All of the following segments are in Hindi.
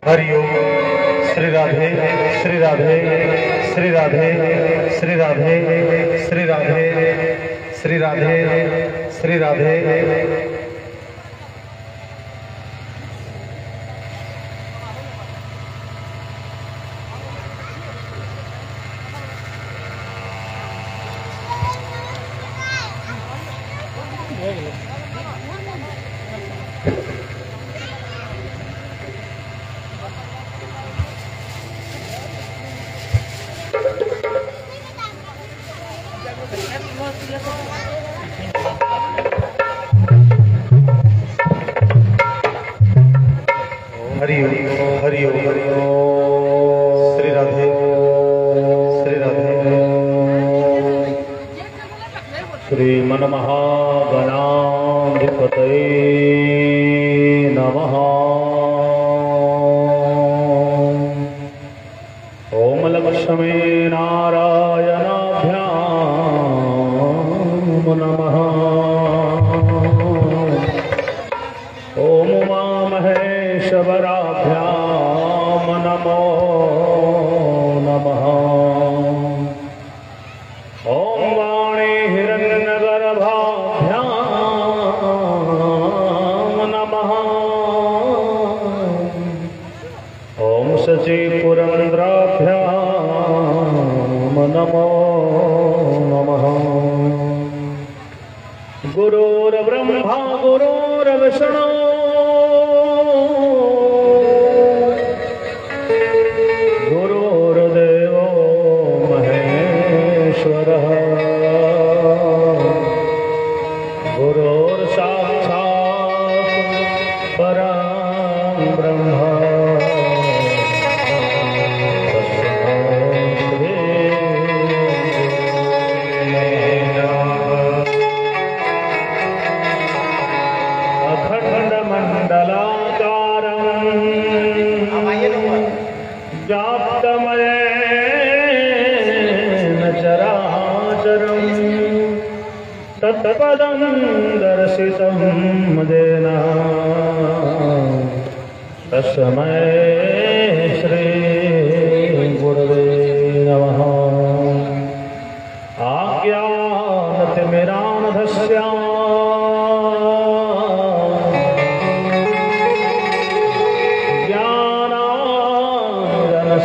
हरिओम। श्री राधे श्री राधे श्री राधे श्री राधे श्री राधे श्री राधे श्री राधे। हरिओम हरिओम श्री राधे श्री राधे। श्रीमन महागणाधिपतये नमः। ओम लक्ष्मी नारायणाभ्यां नमः। ओम उमा महेश्वराभ्यां नमो नमः। ओम वाणी हिरण्यगर्भाभ्यां नमः। ओम शची पुरंद्राभ्यां नमो नमः। गुरुर्ब्रह्मा गुरुर्विष्णु गुरुर्देवो महेश्वरः गुरुर्साक्षात् परं ब्रह्म। व्याप्तमयेन चराचरं तत्पदं दर्शितं येन तस्मै श्री गुरवे नमः। आज्ञानतिमिरान्धस्य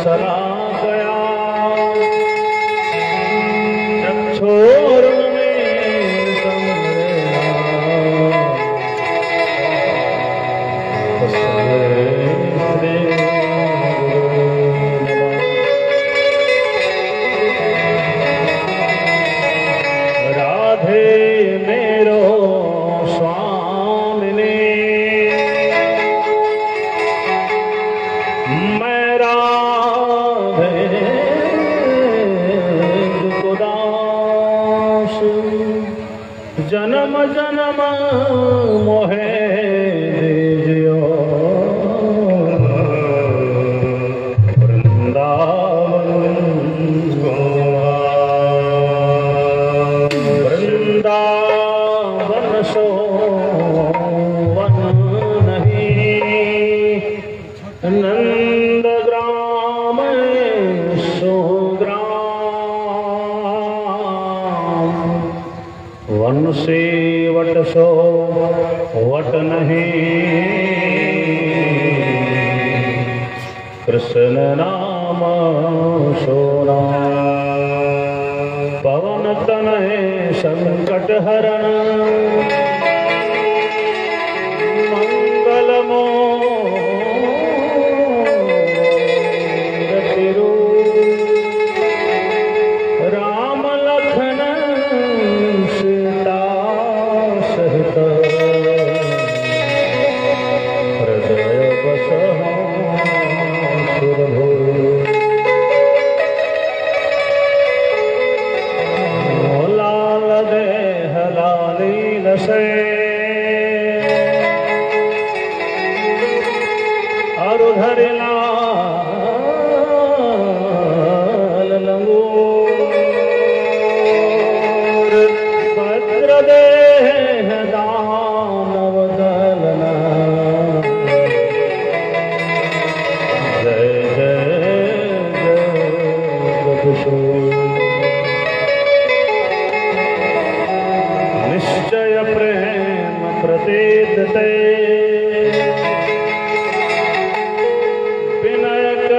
शलाकया चक्षुरुन्मीलितं येन तस्मै श्री गुरवे नमः। राधे मेरो स्वामिने जन्म जन्म मोहे दीजियो वृंदावन वृंदावन सो वन नहीं नंद ग्राम सो वन से वट सो वट नहीं कृष्ण नाम सो नाम। पवन तनय संकट हरण मंगल मूर्ति रूप राम लखन हृदय बसहु सुरभु। लाल देह लाली लसे अरुधर लाल लंगूर भद्र देह दानव दलना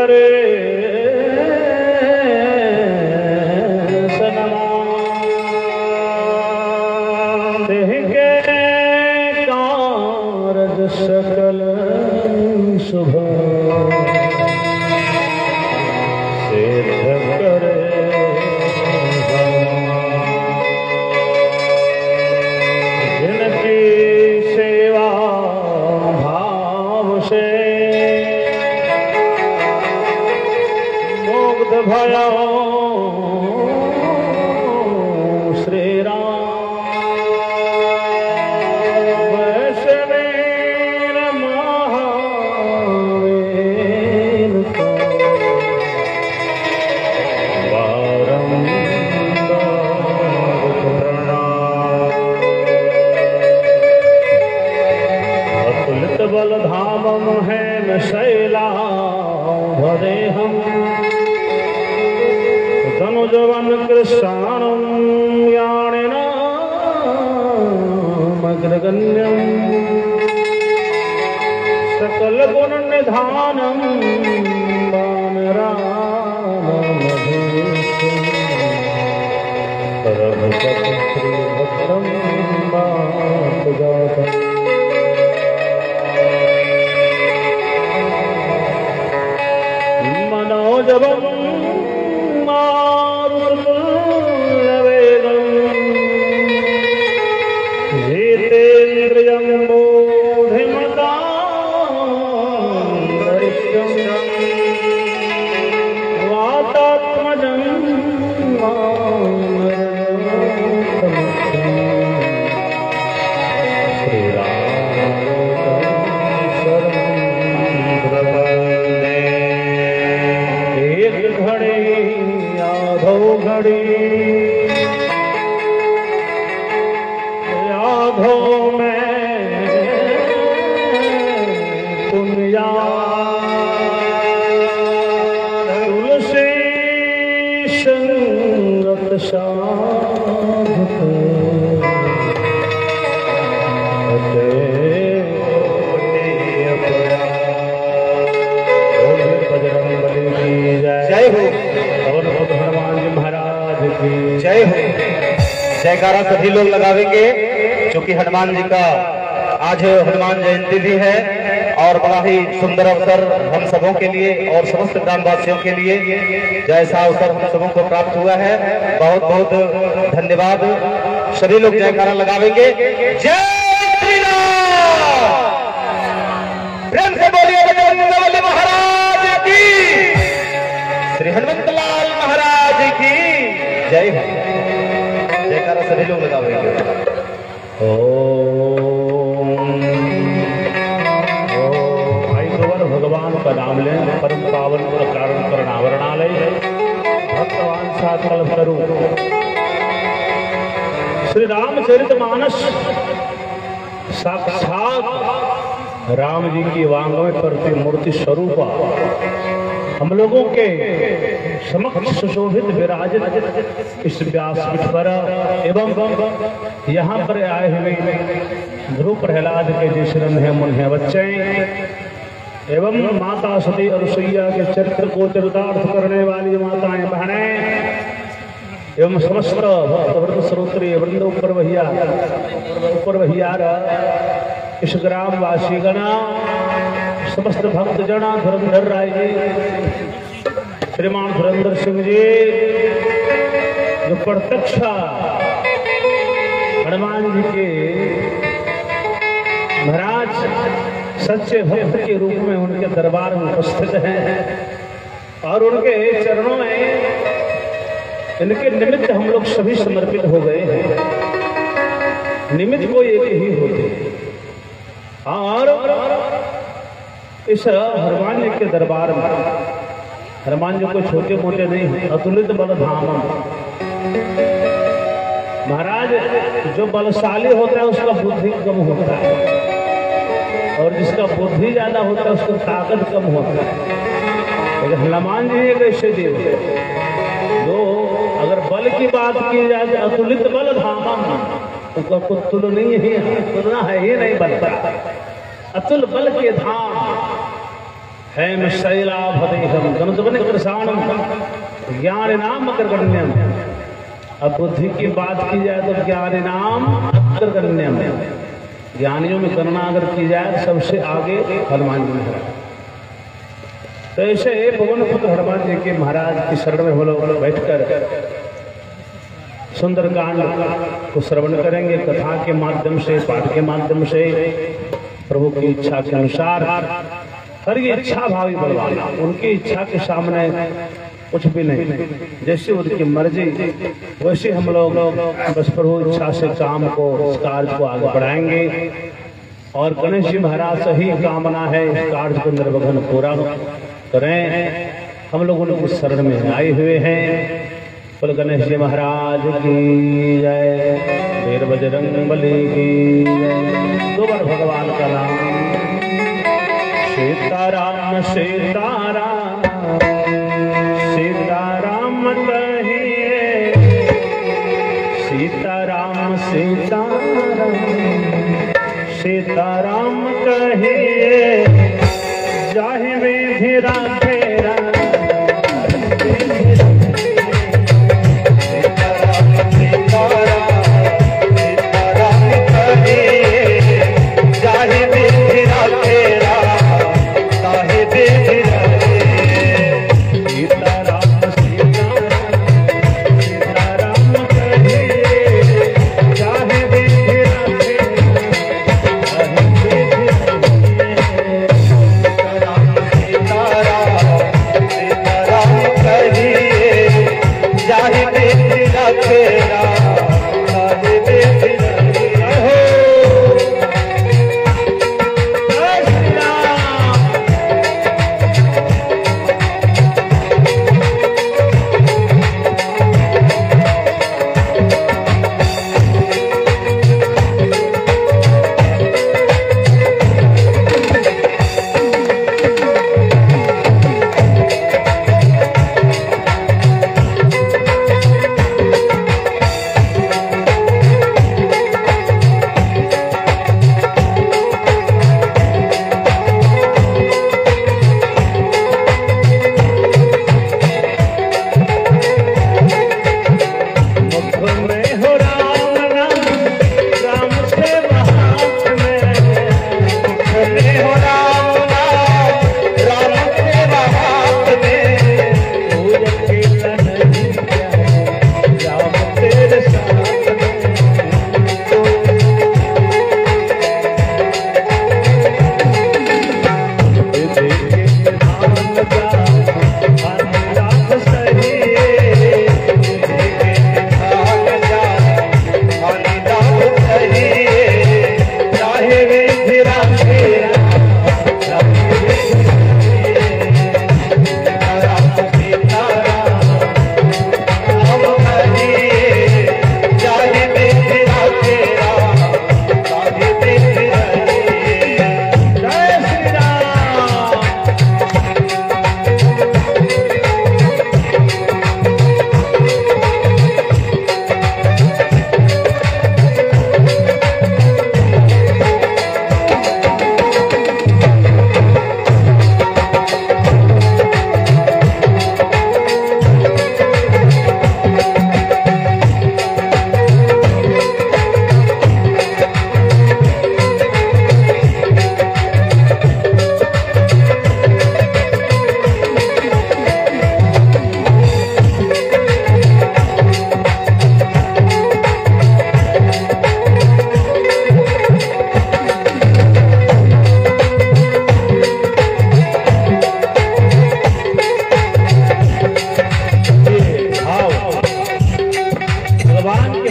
करे सनमान के कारज सकल शुभ सिद्ध करे जिनकी सेवा भाव से मुग्ध भयो श्री राम वैष्णवीर महावीर को बारंबार प्रणाम। अतुलित बल धामम है न शैला भरे हम धनुजवन कृष्णाणं यानिनामग्रगण्यं सकल गुण निधानं वानरामधीशं रघुपति श्रीभक्तं मातुजातं मनोजवं जितेन्द्रियं बोधिमतां वातात्मजं एक घड़ी आधो घड़ी यादों में तुम याद तुलसी संगत साधते बजरंगबली की जय हो और हनुमान जी महाराज की जय हो। जयकारा सभी लोग लगावेंगे क्योंकि हनुमान जी का आज हनुमान जयंती भी है और बड़ा ही सुंदर अवसर हम सबों के लिए और समस्त ग्रामवासियों के लिए जैसा अवसर हम सबों को प्राप्त हुआ है, बहुत बहुत धन्यवाद। सभी लोग जयकारा लगावेंगे। जय श्री राम। प्रेम से बोलिए बजरंगबली महाराज की, श्री हनुमंतलाल महाराज की जय हो। जयकारा सभी लोग लगावेंगे। भगवान का नाम लें, परम पावन कारण करणावरणालय भक्तवान साकल करूं। श्री रामचरितमानस साक्षात राम जी की वांग्मय प्रतिमूर्ति स्वरूप हम लोगों के समक्ष सुशोभित विराजित इस व्यासपीठ पर एवं यहाँ पर आए हुए ध्रुव प्रहलाद के जो शरण है मुन्हे बच्चे एवं माता सती अनुसुईया के चरित्र को चरितार्थ करने वाली माताएं बहनें एवं समस्त भक्तवृंद श्रोत्री वृंद ऊपर वहियार इस ग्रामवासी गणा समस्त भक्त जना धुरंधर राय जी श्रीमान धुरंधर सिंह जी जो प्रत्यक्ष हनुमान जी के महाराज सच्चे भक्त के रूप में उनके दरबार में उपस्थित हैं और उनके चरणों में इनके निमित्त हम लोग सभी समर्पित हो गए हैं। निमित्त कोई एक ही होते और इस हनुमान जी के दरबार में हनुमान जी को छोटे मोटे नहीं अतुलित बल धाम महाराज जो बलशाली होता है उसका बुद्धि कम होता है और जिसका बुद्धि ज्यादा होता है उसका ताकत कम होता है। लेकिन हनुमान जी एक ऐसे देव जो अगर बल की बात की जाए तो अतुलित बल धाम उसका कुछ तुल नहीं है, तुलना है ही नहीं बल पर। अतुल बल के धाम हेम शैलाभदेहम गणतवन कृषाणम ज्ञान नाम अग्रगण्यम। अब बुद्धि की बात की जाए तो ज्ञान नाम अग्रगण्यम, ज्ञानियों में गणना अगर की जाए सबसे आगे हनुमान जी महाराज। तो ऐसे पवन पुत्र हनुमान जी के महाराज की शरण में हम लोग बैठकर सुंदरकांड को श्रवण करेंगे। कथा के माध्यम से, पाठ के माध्यम से प्रभु की इच्छा के अनुसार। हर ये इच्छा भावी बलवान, उनकी इच्छा के सामने कुछ भी नहीं, जैसे उनकी मर्जी वैसे हम लोग बस प्रभु इच्छा से काम को, इस कार्य को आगे बढ़ाएंगे। और गणेश जी महाराज से ही कामना है इस कार्य को निर्विघ्न पूरा करें। हम लोग उनकी शरण में आए हुए हैं। बोल गणेश जी महाराज की जय, वीर बजरंग बली की जय। दो बार भगवान का नाम सीताराम सीताराम सीताराम कहिए, सीताराम सीताराम सीताराम कहिए, जाहि विधि राखेरा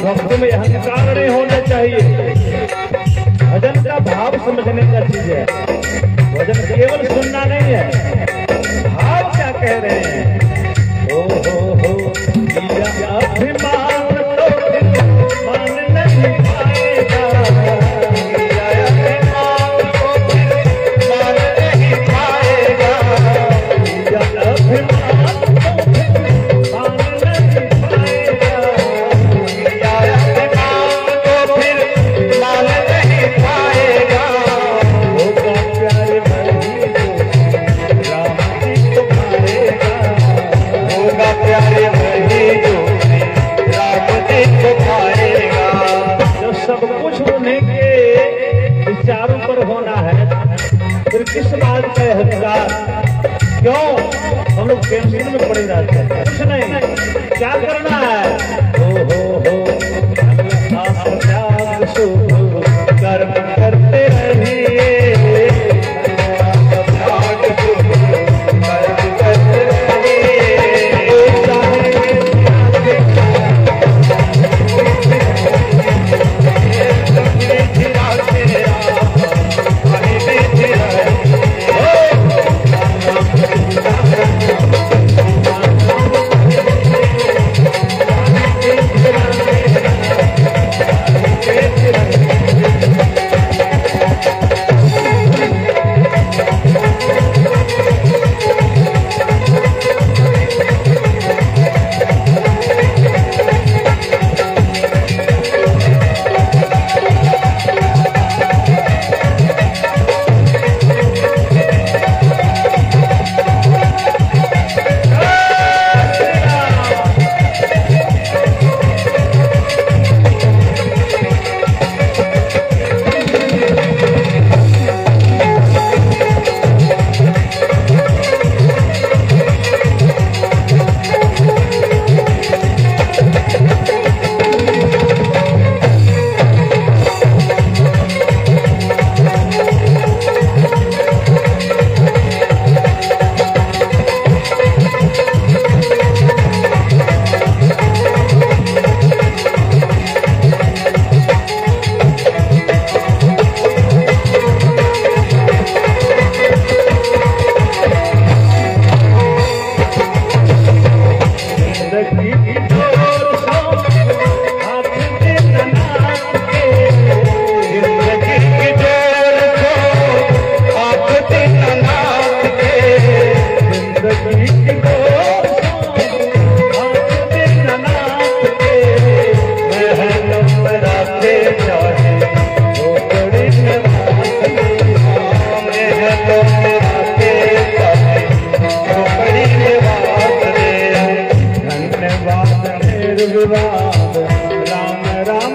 भक्तों में अहंकार नहीं होना चाहिए। भजन का भाव समझने का चीज है। भजन केवल सुनना नहीं है, भाव क्या कह रहे हैं। ओ हो अभिमान तो मान नहीं पाएगा, अभिमान को मान नहीं पाएगा, अभिमान क्यों हम लोग टेंशन में पड़े रहते हैं? कुछ नहीं, क्या करना है? हो त्याग शुभ कर्म करते रहिए, राम राम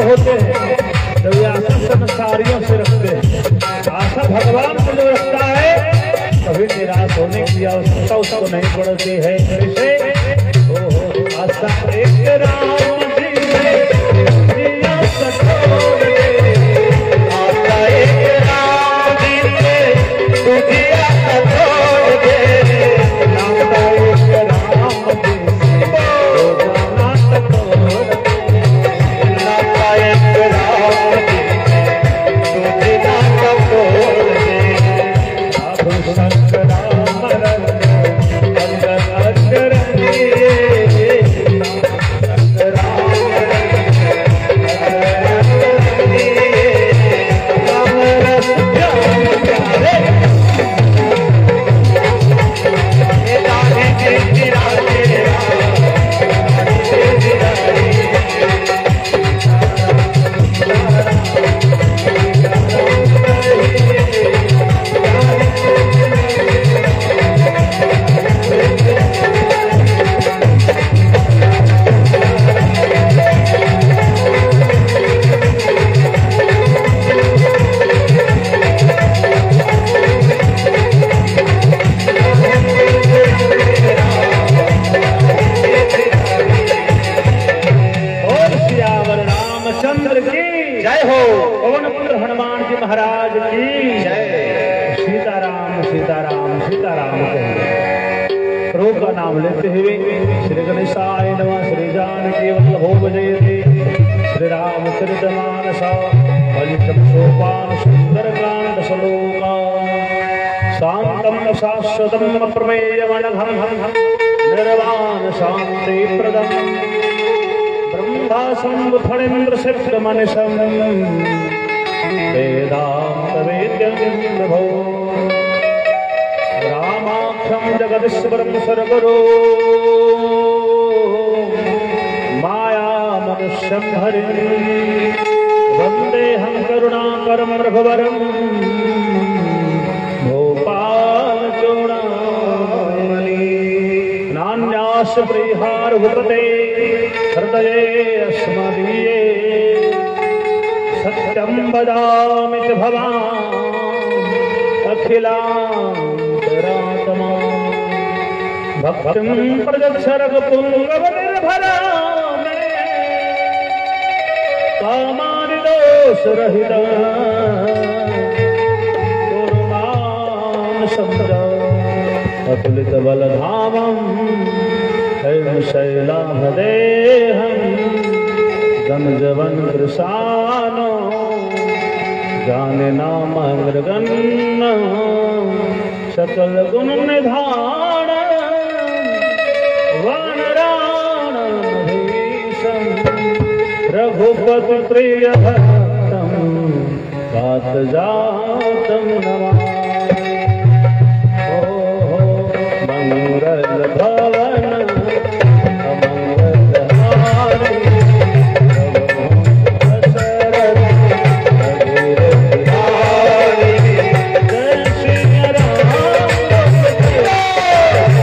होते हैं जब ये आशा कर्मचारियों से रखते हैं। आशा भगवान को जो रखता है कभी निराश होने की आवश्यकता उसको नहीं पड़ती है। जैसे आशा एक राम राम का नाम लेते हुए श्री गणेशाय नमः श्री जानकी वल्लभो जयते श्री रामचरितमानस पंचम सोपान सुंदरकांड श्लोका शांतम शाश्वतम अप्रमेयमनघं निर्वाण शांति प्रदम ब्रह्मा संफणेन्द्र सिद्धमनिशं वेदांत वेद्यं प्रभो रामाख्यं जगदीश्वरं सर्वगुरो माया मनुष्यं हरिं वन्देऽहं करुणाकरं रघुवरं नान्यास प्रिहार भूपते हृदये अस्मदीये सत्यं वदामि च भवान् अखिलान्तरात्मा भक्तिं प्रदक्ष रघुपुङ्गवनिर्भरा मे कामानि दोषरहिता कुरु मां संजा अतुलित बलधामं शैलाभदेहं गंजवन कृशानो जाने नाम मृगन्न सकल गुण निधान वानराण भीषण रघुपति प्रिय भक्तं तात जातं नमामि मंगल भवन अमंगल हारी दशरथ अधीर बिहारी जय श्री राम जय श्री राम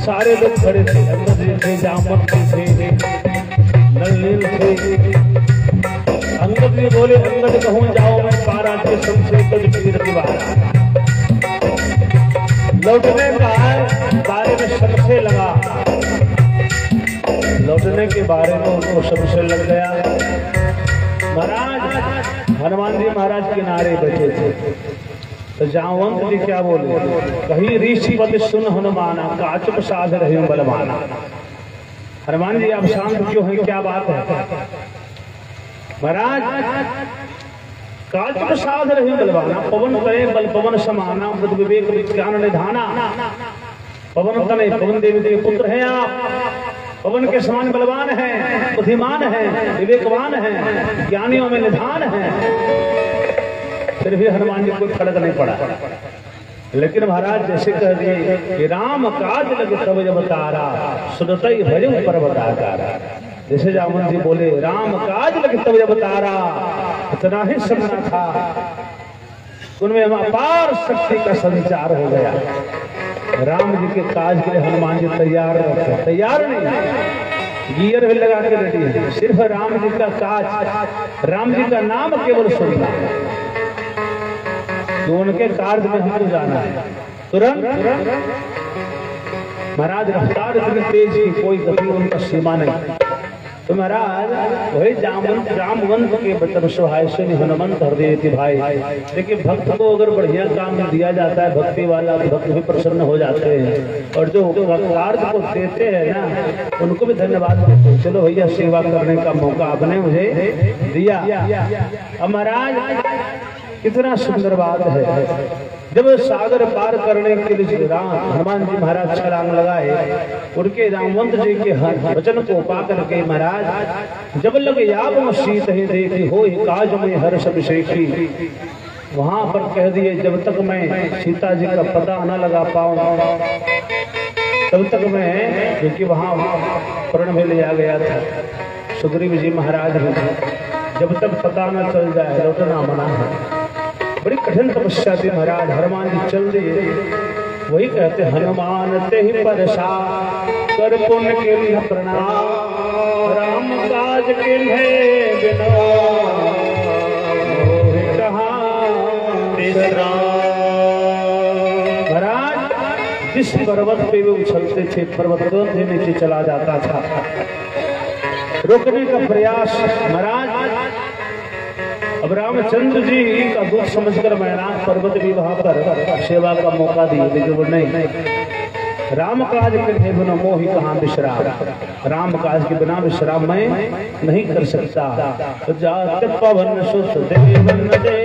सारे लोग खड़े थे, अंगद जी थे, जामवंत थे, नलनील थे। अंगद जी बोले, अंगद कहूँ जाओ मैं पारा के सबसे कुछ पीर दीवारा। लौटने का बारे में सबसे लगा, लौटने के बारे में उनको सबसे लग गया। महाराज हनुमान जी महाराज किनारे बैठे थे, तो जामवंत जी क्या बोले, कहीं ऋषिपद सुन हनुमाना, काचुक साध रहे बलवाना। हनुमान जी आप शांत क्यों हैं, क्या बात है? महाराज काचुक साध रहे बलवाना, पवन करे बल पवन समाना, बुद्ध विवेक विज्ञान निधाना। पवन तने पवन देवी के पुत्र हैं आप, पवन के समान बलवान हैं, बुद्धिमान हैं, विवेकवान हैं, ज्ञानियों में निधान हैं। फिर भी हनुमान जी कोई फर्क नहीं पड़ा। लेकिन महाराज जैसे कह दिए कि राम काज लग तब जब तारा, सुनतई भजऊ पर्वताकारा। जैसे जामवंत जी बोले राम काज लग तब जब तारा, इतना ही समझना था, उनमें अपार शक्ति का संचार हो गया। राम जी के काज के लिए हनुमान जी तैयार रहते, तैयार नहीं, गियर भी लगा के रेडी है। सिर्फ राम जी का काज, राम जी का नाम केवल सुनना है, तो उनके कार्य में हमको जाना है तुरंत। महाराज रफ्तार इतनी तेज की कोई गति उनका सीमा नहीं। तो महाराज वही जामवंत के बचन सुहाय से हनुमंत हृदय थी भाई। देखिए भक्त को अगर बढ़िया काम दिया जाता है, भक्ति वाला भक्त भी प्रसन्न हो जाते हैं, और जो कार्य को देते हैं ना उनको भी धन्यवाद देते हैं। चलो भैया सेवा करने का मौका आपने मुझे दिया। अब महाराज कितना सुंदर बात है, जब सागर पार करने के लिए हनुमान जी महाराज छलांग लगाए, उनके जामवंत जी के वचन को पा करके महाराज जब लग याब शीत ही देखी हो काज में हर्ष अभिषेकी। वहां पर कह दिए जब तक मैं सीता जी का पता न लगा पाऊं तब तक मैं, क्योंकि वहां प्रण में लिया गया था सुग्रीव जी महाराज ने, जब तक पता न चल जाए लौटना मना है। बड़ी कठिन तपस्या थी महाराज। हनुमान जी चल दिए, वही कहते हनुमान ते ही परसा कर पुण्य के लिए प्रणाम, राम काज के बिना महाराज जिस पर्वत पे वे उछलते थे, पर्वत के नीचे चला जाता था। रोकने का प्रयास महाराज, अब रामचंद्र जी का दुख समझकर मैनाक पर्वत भी वहां पर सेवा का मौका दिए, लेकिन वो नहीं। राम काज के बिना मोहि कहाँ विश्राम, राम काज के बिना विश्राम मैं नहीं कर सकता। तो जात पवन सुत देवन दे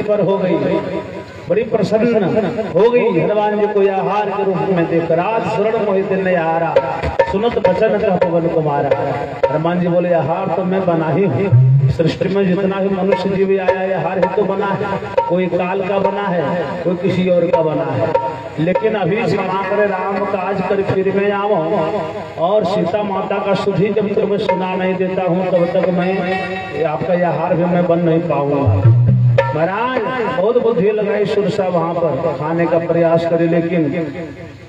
पर हो गई, बड़ी प्रसन्न हो गई। हनुमान जी को आहार के रूप में देख रात सुरण मोहित नयारा, सुनत बचन का पवन कुमारा। हनुमान जी बोले आहार तो मैं बना ही हूँ, सृष्टि में जितना ही मनुष्य जीव आया है आहार ही तो बना है, कोई काल का बना है, कोई किसी और का बना है। लेकिन अभी क्षमा करे राम काज कर फिर मैं आऊं, और सीता माता का सुधी जब तक मैं सुना नहीं देता हूँ तब तक मैं आपका आहार भी मैं बन नहीं पाऊंगा। महाराज बहुत बुद्धि लगाई सुरसा वहां पर खाने का प्रयास करे, लेकिन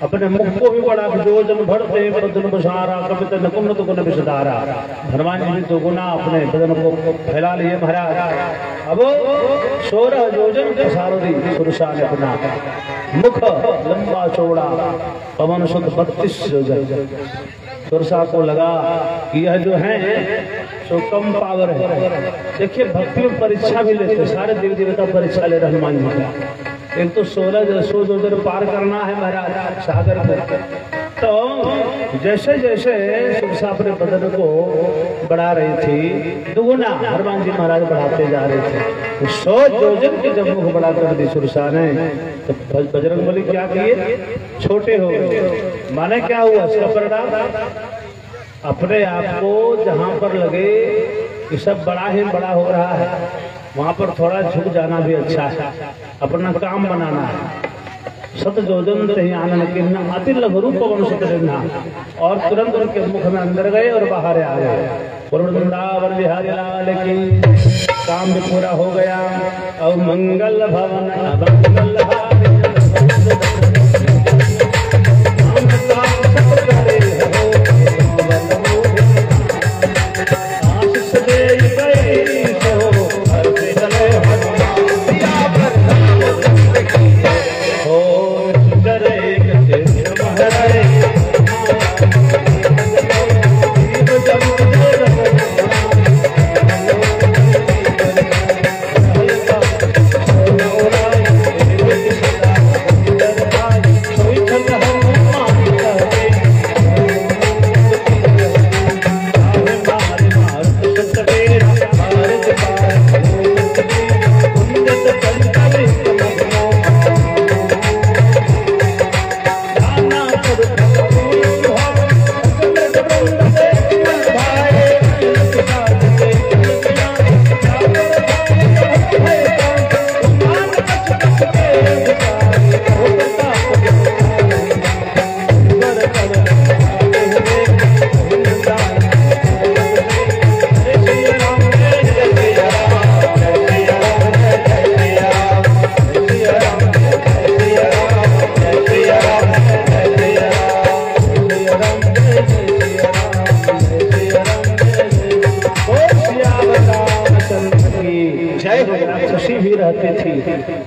अपने मुख को भी बड़ा जोजन भरते बदन बसारा कवित नकुन तो गुण विषधारा। हनुमान जी तो गुना अपने बदन को फैला लिए महाराज। अब 16 योजन के सारथी सुरसा ने अपना मुख लंबा चौड़ा पवन सुत 32 योजन। सुरसा को लगा कि यह जो है तो कम पावर है। देखिए भक्ति में परीक्षा भी लेते, सारे देवी देवता परीक्षा ले रहे हनुमान जी का। एक तो 16 योजन पार करना है महाराज सागर को। तो जैसे जैसे सुरसा अपने बदन को बढ़ा रही थी, दुगुना हनुमान जी महाराज बढ़ाते जा रहे थे। तो 100 योजन के जब मुख बढ़ा कर दी सुरसा ने, तो बजरंगबली क्या किए, छोटे हो गए। माने क्या हुआ इसका परिणाम, अपने आप को जहां पर लगे कि सब बड़ा ही बड़ा हो रहा है, वहां पर थोड़ा झुक जाना भी अच्छा है, अपना काम बनाना है। सत योजन से आनंद किन्ना अति लघु पवन सुत लेना, और तुरंत उनके मुख में अंदर गए और बाहर आ गए। वृंदावन बिहारी लाल की काम भी पूरा हो गया। और मंगल भवन मंगल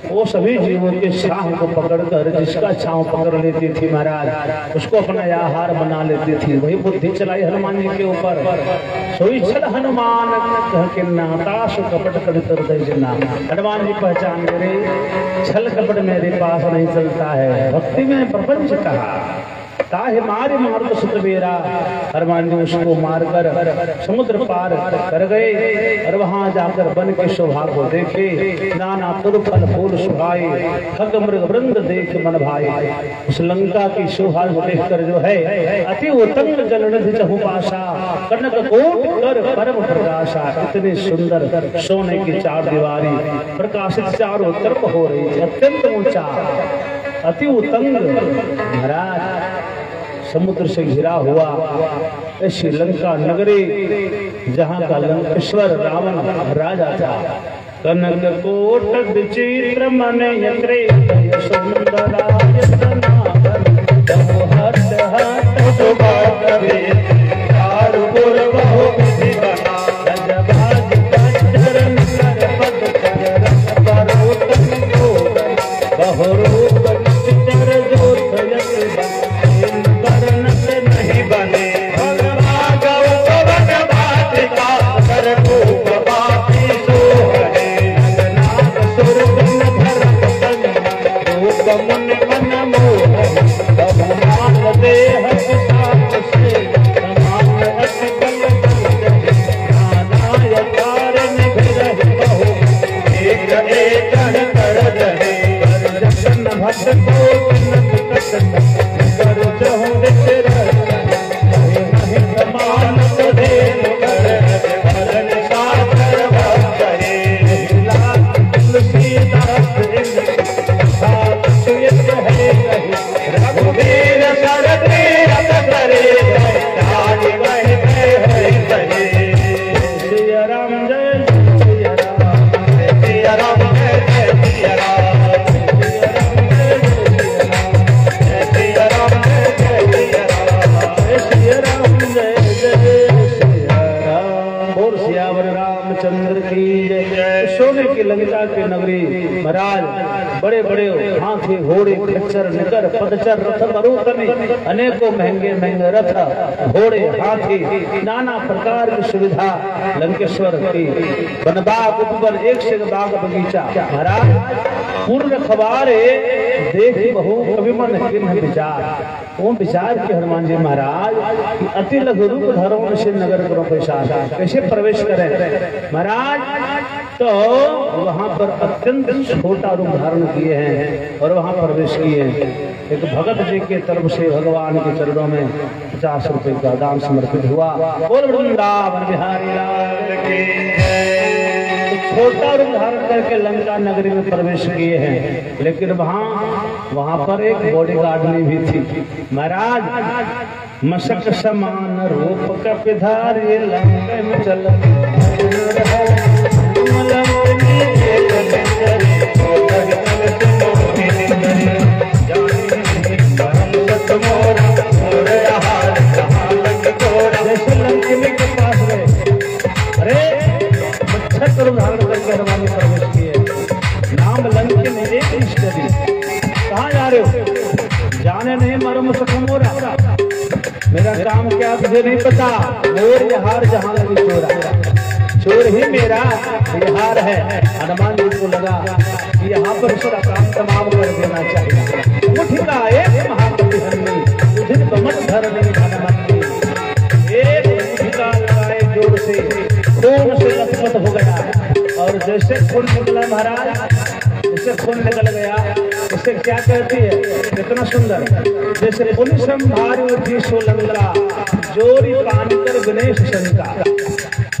वो सभी जीवों के छांव को पकड़कर, जिसका छांव पकड़ लेती थी महाराज, उसको अपना आहार बना लेती थी। वही बुद्धि चलाई हनुमान जी के ऊपर। सोई छल हनुमान के नाता सो कपट कर जना। हनुमान जी पहचान करे छल कपट मेरे पास नहीं चलता है, भक्ति में प्रपंच कहा ताहे मारे मारुत सुतबेरा। हनुमान जी उसको मारकर समुद्र पार कर गए और वहां जाकर वन के शोभा को देखे। नाना तुर फल फूल सुहाए, खग मृग वृंद देख मन भाए। उस लंका की शोभा को देखकर जो है अति उत्तंग जलनिधि चहुपाशा, कनक कोट कर परम प्रकाशा। इतनी सुंदर सोने की 4 दीवारी प्रकाशित चारों तरफ हो रही थी, अत्यंत ऊंचा अति उत्तंग महाराज समुद्र से घिरा हुआ ऐसी लंका नगरी, जहाँ का लंकेश्वर रावण राजा था। कनक कोट विचित्र मन यत्रे सुंदराय सनातन, तब हट हट सुभाग वे चार गुर बहु विधि बना। रजबाज चरण कर पद कर परोतन को बहुरूप चितर जोत यत नहीं बने। भगवान गौ पवन भाटिका कर खूब बाती सोहरे। नाग सुर बन भरत संग रूप मुनि मन मोह। बहुमान देह सात से समान अति बल नाना यथार निभिरहि बहु। एक एक कर रहे जन भट को कर जहु नितर मान दे कर भरन सागर भक्तरे। तुलसीदास साथ सुयत है कही, रघुवीर सरती रत करे जान वह है कहे। सिया राम जय सिया राम, सिया राम बड़े बड़े हाथी घोड़े खच्चर निकर पदचर रथ मरुतनि अनेकों महंगे महंगे रथ घोड़े हाथी नाना प्रकार की सुविधा लंकेश्वर की बनबाग उपवन एक से एक बाग बगीचा। महाराज पूर्ण खबारे देख बहु कवि मन किन्ह विचार। वो विचार के हनुमान जी महाराज कि अति लघु रूप धरो से नगर करो पैसा कैसे प्रवेश करें महाराज। तो वहां पर अत्यंत छोटा रूप धारण किए हैं और वहां प्रवेश किए हैं। एक भगत जी के तरफ से भगवान के चरणों में 50 रुपए का दान समर्पित हुआ। बोल वृंदावन बिहारी लाल की जय। छोटा रूप धारण करके लंका नगरी में प्रवेश किए हैं, लेकिन वहां पर एक बॉडीगार्ड भी थी। महाराज मशक समान रूप का पिधारी लंका में चल धारण करके हनुमान प्रवेश किए। नाम लंकिन एक निष्ठरी। कहाँ जा रहे हो? जाने नहीं मरम सखमोरा। मेरा काम क्या तुझे नहीं पता। मोर यहार जहां लगी चोरा, चोर ही मेरा यहार है। हनुमान जी को लगा कि यहाँ पर उसका काम तमाम कर देना चाहिए। मुठिका एक महापति हनुमान उधिन बमत धरनी हनुमान एक मुठिका लगाए जोर से, खून से लथपथ हो गया। और जैसे खून निकला महाराज, जैसे खून निकल गया, इसे क्या कहती है? कितना सुंदर। जैसे पुलिस संभारी सोलंका जोरी पानी कर गणेश शंका।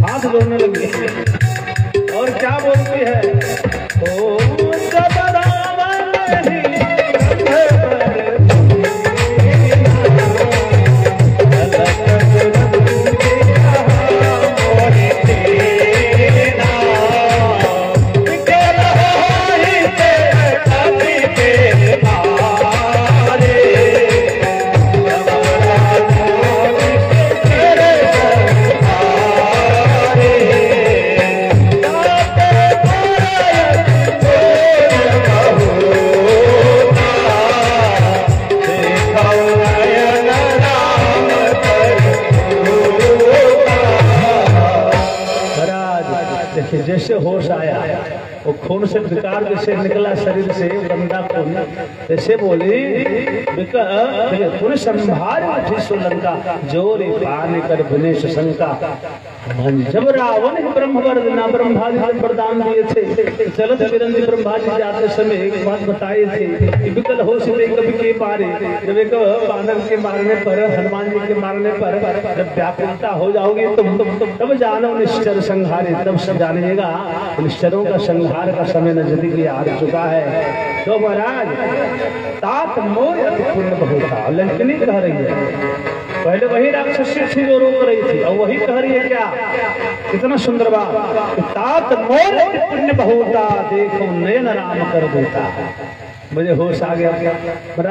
हाथ जोड़ने लगी और क्या बोलती है? ओ जैसे होश आया वो खून से विकार जैसे निकला शरीर से गंदा खून, जैसे बोली पुरुष संभार सोलंका जोरी पानी कर विनेश शंका। जब रावण ब्रह्मवर्द ना ब्रह्मादि वरदान दिए थे, चलत बिरंदी ब्रह्मा जी जाते समय एक बात बताई थी कि विकल हो से कभी के मारे। जब एक बानर के मारने पर, हनुमान जी के मारने पर जब व्याकुलता हो जाओगी तुम तब जानो निश्चर संहारे। तब सब जानिएगा निश्चरों का संहार का समय नजदीक आ चुका है। तो महाराज तात मोर पुण्य बहुत था। लंकनी कह रही है, पहले वही राक्षसी थी जो रोक रही थी, और वही कह रही है क्या? कितना सुंदर बात। तात मोर पुण्य बहुता देखो नयन राम कर देता। मुझे होश आ गया।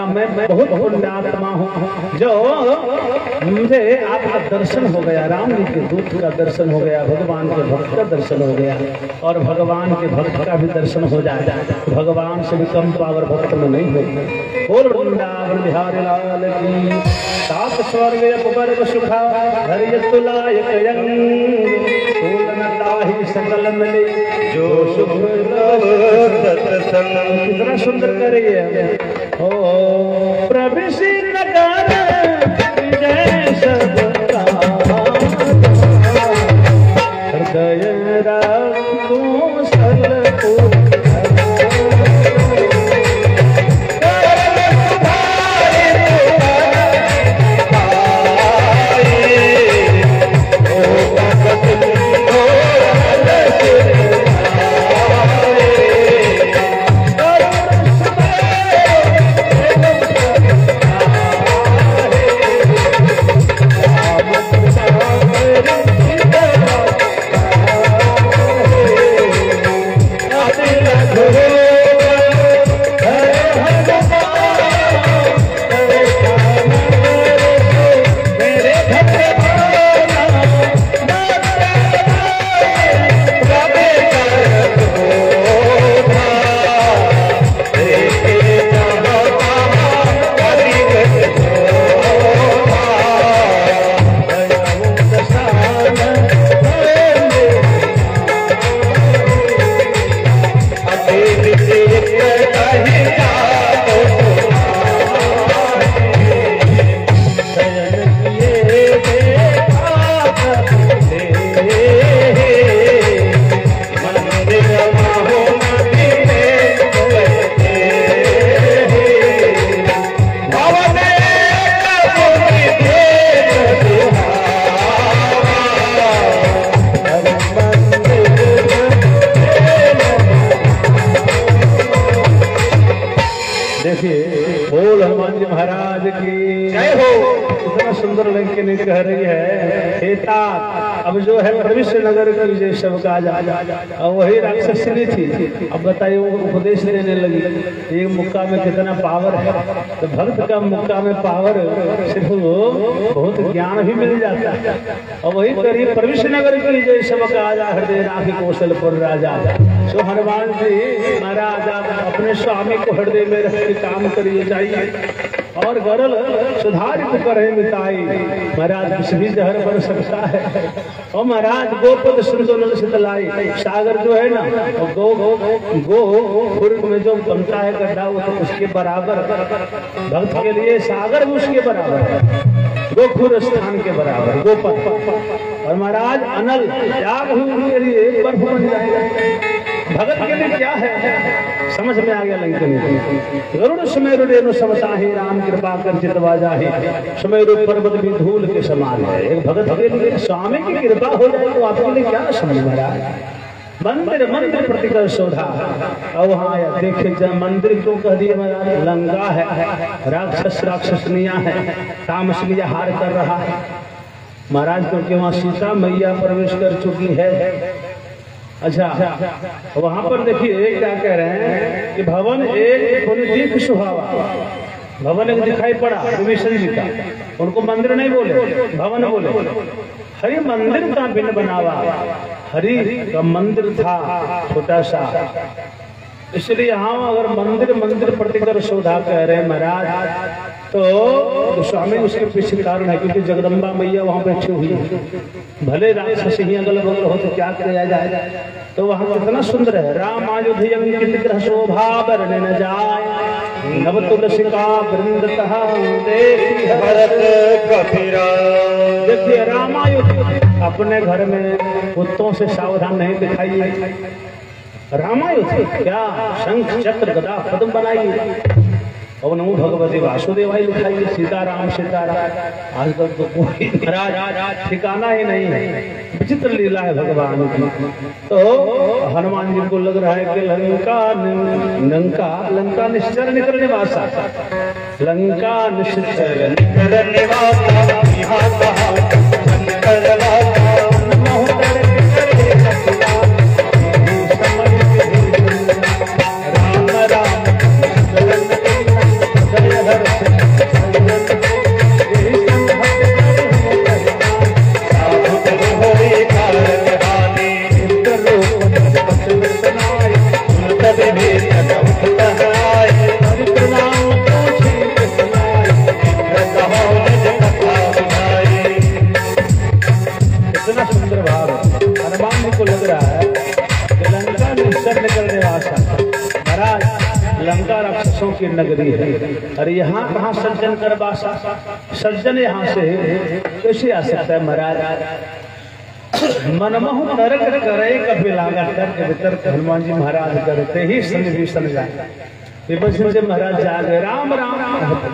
मैं बहुत पुण्यात्मा हूँ जो मुझे आपका दर्शन हो गया, राम जी के दूत का दर्शन हो गया, भगवान के भक्त का दर्शन हो गया, और भगवान के भक्त का भी दर्शन हो जाए। भगवान से भी कम पावर भक्त में नहीं होती। बोल वृंदावन बिहारी लाल की। सात स्वर्ग अपवर्ग सुखा हरिय तुलायक यंग ताहि सकल मिले जो सुख सत्संग। कितना सुंदर कर रही है। ओ प्रविशि नगर जय सबका हृदय राखो सलको। देखिए बोल हनुमान जी महाराज की जय हो। इतना सुंदर लंकिनी कह रही है हेता अब जो है भविष्य नगर की जय सब का जा वही राक्षसिनी थी। अब बताइए वो उपदेश देने लगी एक मुक्का में कितना पावर है। तो भक्त का मुक्का में पावर सिर्फ वो बहुत ज्ञान भी मिल जाता है। और वही करीब भविष्य नगर की जय सब का आजा हृदय राखी कौशलपुर राजा। तो हनुमान जी महाराज अपने स्वामी को हृदय में रख के काम करिए चाहिए और गरल सुधार करे मिताई। महाराज किसी भी जहर बन सकता है। और महाराज गोपद सुंदर से तलाई सागर जो है ना गो पूर्व में जो बनता है गड्ढा वो तो उसके बराबर भक्त के लिए सागर भी उसके बराबर है। गोखुर स्थान के बराबर गोपद। और महाराज अनल त्याग भी उनके लिए बर्फ बन जाएगा। भगत के लिए क्या है समझ में आ गया लंकनी। गरुड़ सुमेरु रेणु समताहि राम कृपा कर चितवा जाहि। सुमेरु पर्वत भी धूल के समान है। एक भगत के लिए स्वामी की कृपा हो जाए तो आपके लिए क्या समझ में आ रहा है। मंदिर मंदिर प्रतिकर शोधा। और वहां आया देखे जब मंदिर क्यों कह दिए महाराज लंका है राक्षस राक्षसनिया है तामसनिया हार कर रहा है महाराज क्योंकि वहां सीता मैया प्रवेश कर चुकी है। अच्छा वहां पर देखिए क्या कह रहे हैं कि भवन एक पुण्य सुहावा। भवन एक दिखाई पड़ा विभीषण जी का उनको मंदिर नहीं बोले भवन बोले। हरि मंदिर का बिन बनावा हरि का मंदिर था छोटा सा इसलिए यहाँ अगर मंदिर मंदिर प्रतिकर शोधा कह रहे हैं महाराज तो स्वामी उसके पीछे कारण है क्योंकि जगदम्बा मैया वहां बैठी हुई है। भले राक्षस ही अगल बगल हो तो क्या किया जाए। तो वहां कितना सुंदर है राम आयुध शोभा बरने न जाए नव तुलसिका वृंदतः देखिए रामायुध अपने घर में कुत्तों से सावधान नहीं दिखाइए। रामायुध क्या शंख चक्र गदा पद्म बनाइए और नमो भगवते वासुदेवाय लिखाइए सीताराम सीताराम। आजकल तो कोई महाराज ठिकाना ही नहीं है। विचित्र लीला है भगवान की। तो हनुमान जी को लग रहा है कि लंका निश्चर निकलने वासा लंका निश्चर निकलने वासा की नगरी है। अरे यहाँ कहाँ सज्जन कर बासा सज्जन यहाँ से कैसे आ सकता है महाराज। मनमोह नरक करे कभी लागत कर वितर्क हनुमान जी महाराज करते ही विभीषण जाए। विभीषण से महाराज जागे राम राम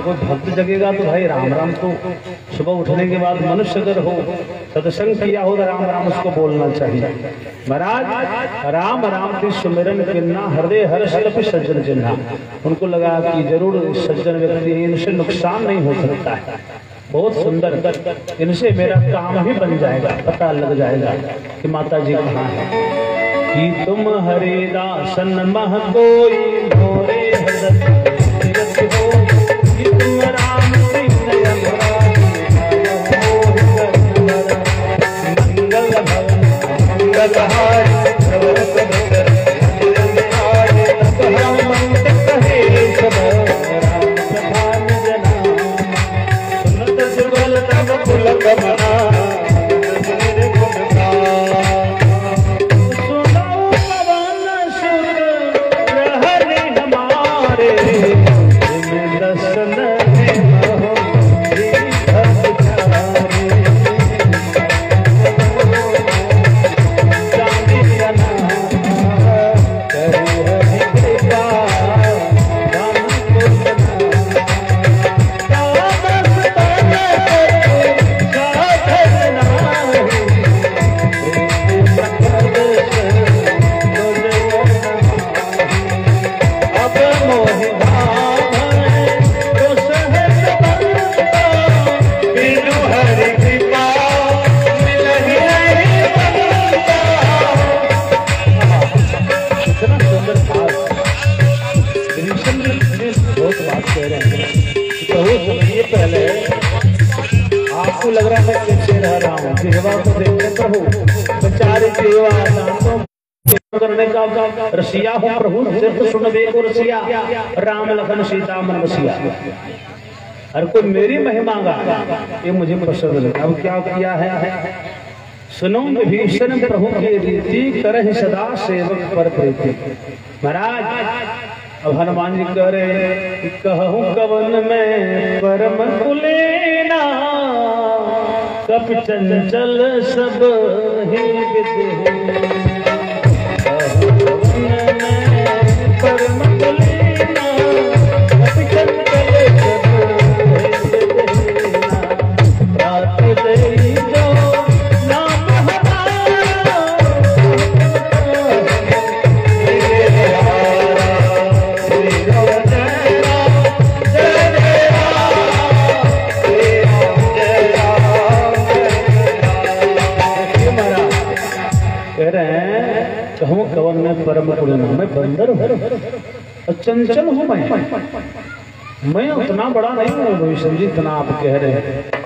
कोई भक्त जगेगा तो भाई राम राम तो सुबह उठने के बाद मनुष्य अगर हो सत्संग किया हो तो राम राम उसको बोलना चाहिए। महाराज राम राम की सुमिरन किन्ना हृदय हर्ष कपि सज्जन चिन्हा। उनको लगा कि जरूर सज्जन व्यक्ति इनसे नुकसान नहीं हो सकता है बहुत सुंदर इनसे मेरा काम ही बन जाएगा पता लग जाएगा कि माता जी कहाँ है। कि तुम हरिदासन मह कोई मोरे हृदय हो कि तुम राम मंगल रहने बहुत बात कह रहे हैं। प्रभु सुनिए, पहले आपको लग रहा है मैं कैसे रह रहा हूँ, जिह्वा को देखते प्रभु, बेचारे जिह्वा दांतों करने का रसिया हूँ प्रभु, सिर्फ सुन देखो रसिया, राम लखन सीता मन बसिया। हर कोई मेरी महिमा गा, ये मुझे पसंद लगा। अब क्या किया है, सुनो विभीषण प्रभु की रीति, करहि सदा सेवक पर प्रीति। महाराज अब हनुमान जी कह रहे कहूँ कवन में परम कुलेना, कप चंचल सब ही विद परम कुलेना, कप चंचल सब कहूँ कवन में परम कुलेना, मैं बंदर हूँ, चंचल हूँ मैं उतना बड़ा नहीं हूँ भविष्य जी, इतना आप कह रहे हैं।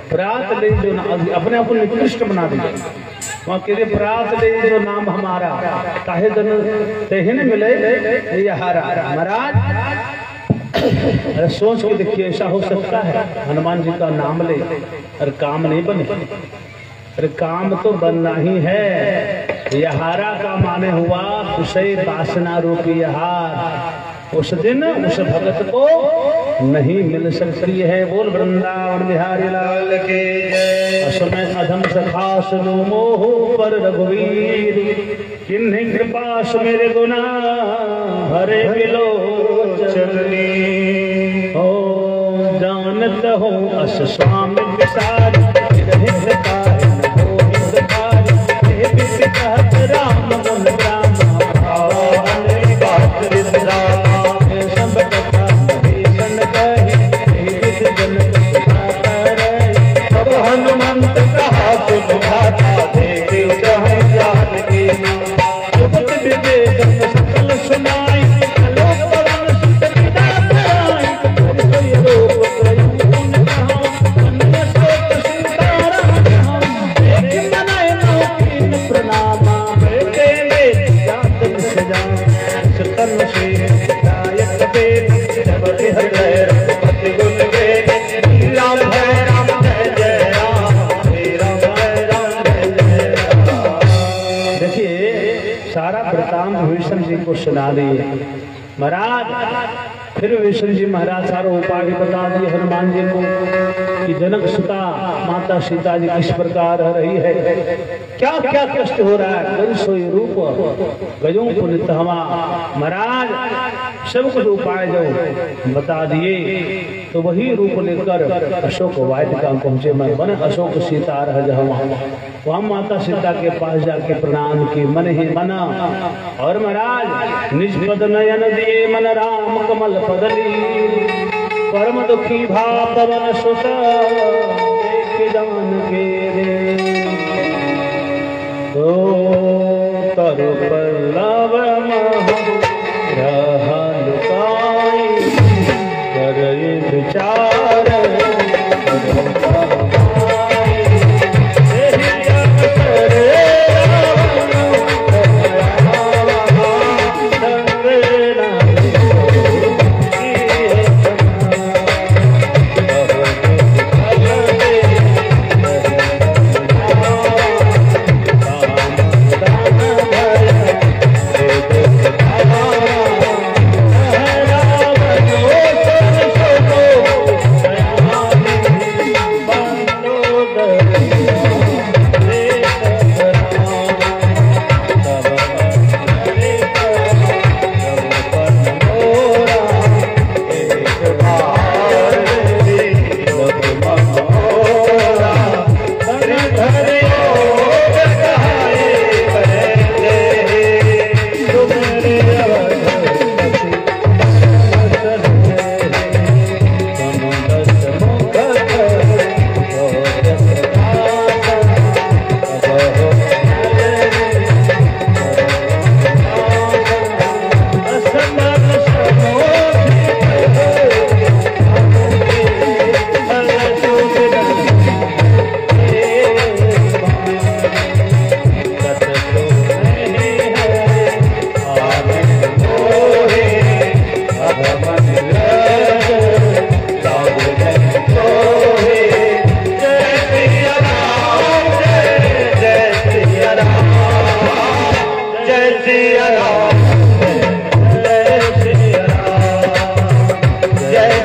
प्रात ले जो अपने आप को निकृष्ट बना दिया, वहाँ कह रहे प्रात ले जो नाम हमारा, काहे जन तेहन मिले ये हारा। महाराज सोच के देखिए, ऐसा हो सकता है हनुमान जी का नाम ले और काम नहीं बने? अरे काम तो बनना ही है। यहारा का माने हुआ विषय वासना रूपी यहार, उस दिन उस भगत को नहीं मिल सकती है। बोल वृंदावन बिहारी लाल के जय। असमय अधम सखा सुनो मोह पर रघुवीर, किन्हीं कृपा मेरे गुना हरे बिलोचनी। ओ जानत हो अस स्वामी विसार, राम गुण राम हनुमंत कहा सकल सुनाई, विभीषण जी को सुना दिए। महाराज फिर विभीषण जी महाराज सारा उपाय बता दिए हनुमान जी को कि जनक सुता माता सीता जी किस प्रकार रह रही है, क्या क्या कष्ट हो रहा है, गज सोई रूप गजों पुनित हवा। महाराज सब कुछ उपाय जो बता दिए, तो वही रूप लेकर अशोक वाटिका पहुंचे। मैं बन अशोक सीता रह जहाँ, वहाँ माता सीता के पास जाके प्रणाम की मन ही मना। और महाराज निज पद नयन दिए मन राम कमल पदली, परम दुखी भाव पवन सुत देख जान के रे। तो तरु पल्लव रहा लुकाई, करे विचार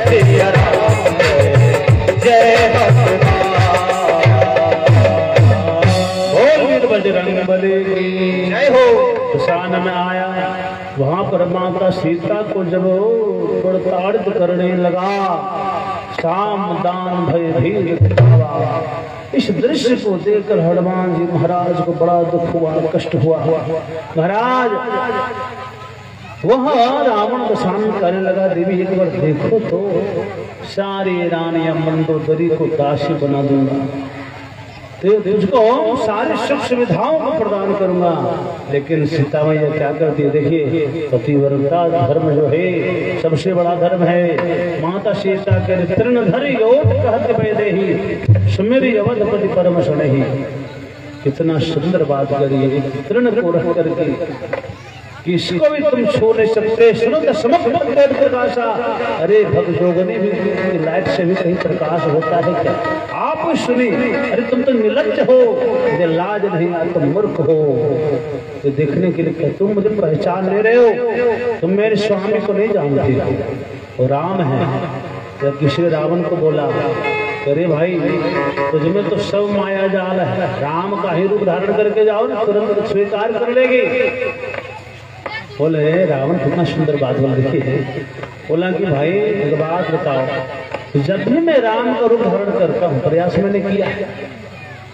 सिया राम जय बोल बजरंग बली की जय हो। किसान में आया वहां पर माता सीता को जब प्रताड़ित करने लगा, शाम दान भय भी दिखावा। इस दृश्य को देखकर हनुमान जी महाराज को बड़ा दुख हुआ, कष्ट हुआ। महाराज वह रावण को शांत करने लगा, देवी एक बार देखो तो सारी रानियां मंदोदरी को दासी बना दूंगा, तो तुझको सारी सुख सुविधाओं को प्रदान करूंगा। लेकिन सीता मैया क्या करती है, देखिए पतिव्रता धर्म जो है सबसे बड़ा धर्म है। माता सीता के तृणधरि योट कहत वैदेही सुमेरी अवधपति परम सुनहि। कितना सुंदर बात करिए, तृण को रख करके किसको भी तुम छू नहीं सकते। सुनो तो समस्त प्रकाशा। अरे भगजोगनी भी लाइट से भी कहीं प्रकाश होता है क्या? आप सुनी, अरे तुम तो निर्लज्ज हो, मुझे लाज नहीं आ, तुम मूर्ख हो। तो देखने के लिए क्या तुम मुझे पहचान ले रहे हो? तुम मेरे स्वामी को नहीं जानते हो, वो राम है। जब किसी रावण को बोला, अरे भाई तुझमें तो सब माया जाल है, राम का ही रूप धारण करके जाओ ना, तुरंत स्वीकार कर लेगी। बोले रावण कितना सुंदर बात बोल रही है। बोला कि भाई एक बात बताओ, जब भी मैं राम का रूप धारण करता हूँ, प्रयास मैंने किया,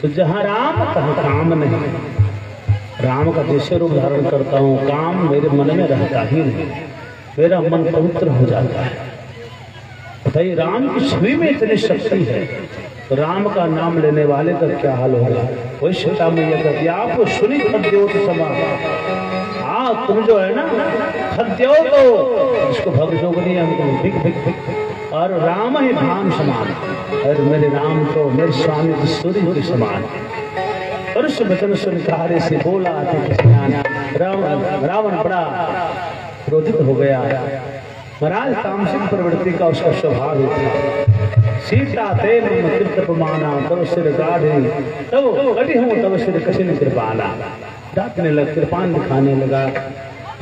तो जहाँ राम तहाँ काम नहीं। राम का जैसे रूप धारण करता हूँ, काम मेरे मन में रहता ही नहीं, मेरा मन पवित्र हो जाता है। बताइए राम की छवि में इतनी शक्ति है, तो राम का नाम लेने वाले का क्या हाल होगा। वही सीता मैया कहती, आप सुनी खद्योत समा। हाँ तुम जो है ना खद्यो तो इसको भगजोगनी और राम ही भान समान। और मेरे राम तो मेरे स्वामी की सूर्य के समान। और उस वचन सुनकार से बोला रावण बड़ा क्रोधित हो गया। महाराज तामसिक प्रवृत्ति का उसका स्वभाव था। सीता ते तीर्थपमाना तब सिर गाढ़े तब कटी हूँ तब सिर कठिन कृपाना। डांटने लग कृपान दिखाने लगा।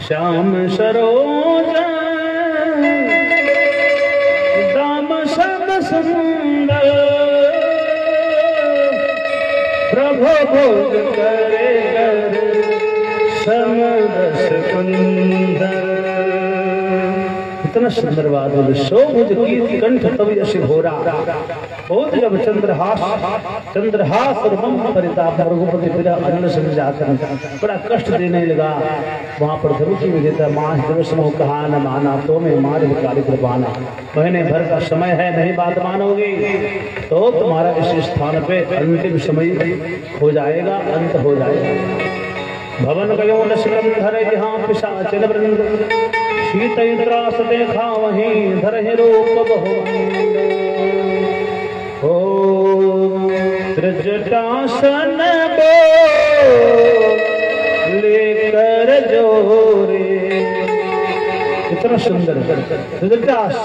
श्याम सरोज दाम सब सुंदर प्रभु भोग करे समरस कुंदर। इतना सुंदर बात बोले। शोभुज कीर्ति कंठ तभी अशि घोरा बहुत जब चंद्रहास और मम परिताप रघुपति फिरा अन्न समझाकर बड़ा कष्ट देने लगा। वहां पर धरुची में देता मास दिवस मोह कहा न माना तो मैं मार विकारी कृपाना। महीने भर का समय है, नहीं बात मानोगी तो तुम्हारा इस स्थान पे अंतिम समय हो जाएगा, अंत हो जाएगा। भवन गयो नशकम धरे जहाँ पिशाचल वृंद शीत इंद्रास देखा वहीं धरहि रूप बहु त्रिजटासन लेकर जोरे। इतना सुंदर त्रिजटास